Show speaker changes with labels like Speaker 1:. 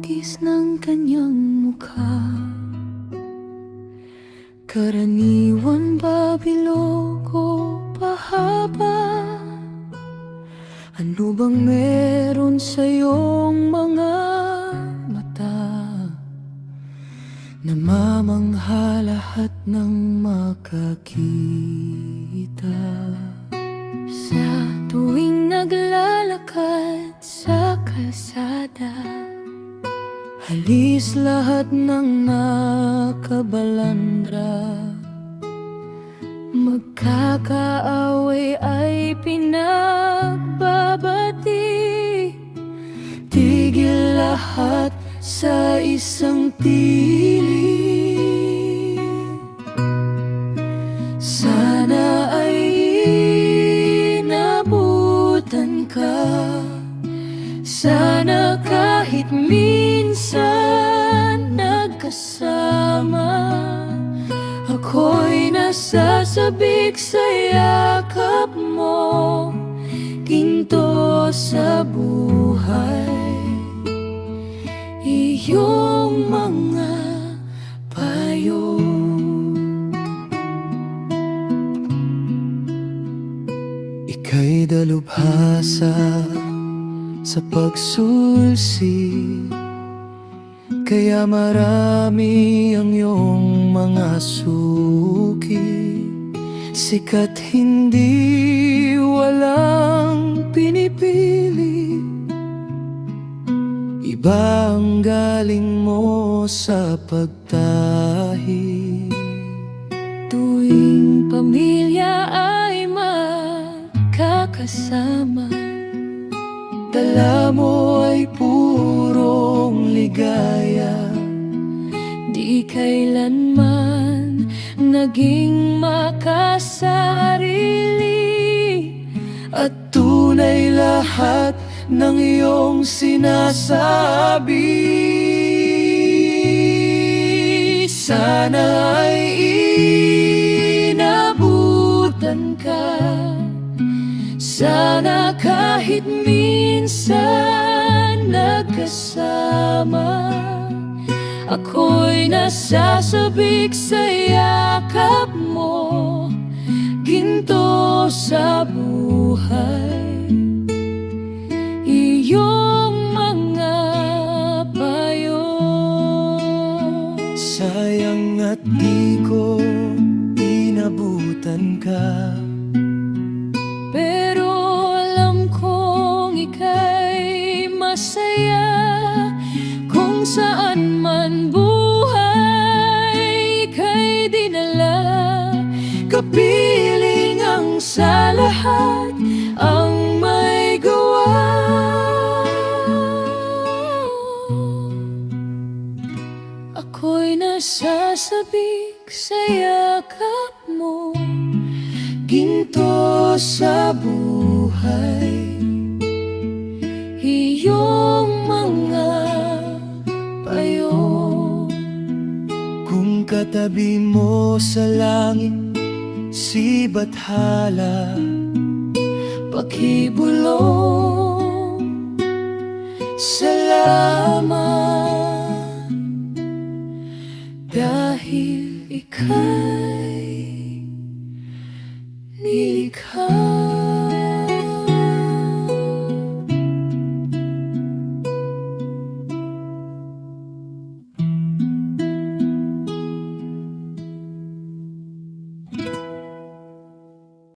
Speaker 1: hugis ng kanyang mukha. Karaniwan ba bilog o pahaba? Ano bang meron sa iyong mga mata? Namamangha lahat ng makakita. Sa tuwing naglalakad sa kalsada, halis lahat ng nakabalandra. Magkakaaway ay pinagbabati, tigil lahat sa isang tili. Sana ay inabutan ka, sana kahit minsan nagkasama. Ako'y nasasabik sa yakap mo, ginto sa buhay, iyong mga payo. Ika'y dalubhasa sa pagsulsi, kaya marami ang iyong mga suki. Sikat hindi walang pinipili, iba ang galing mo sa pagtahi. Tuwing pamilya ay magkakasama, dala mo ay purong ligaya. Di kailanman naging makasarili, at tunay lahat ng iyong sinasabi. Sana ay inabutan ka, sana kahit minsan nagkasama. Ako'y nasasabik sa yakap mo, ginto sa buhay, iyong mga payo. Sayang at di ko inabutan ka, pero alam kong ika'y masaya. Kung saan man buhay ika'y dinala, kapiling ang sa lahat ang may gawa. Ako'y nasasabik sa yakap mo, ginto sa buhay, iyong mga payo. Kung katabi mo sa langit si Bathala, pakibulong salamat, dahil ika'y nilikha.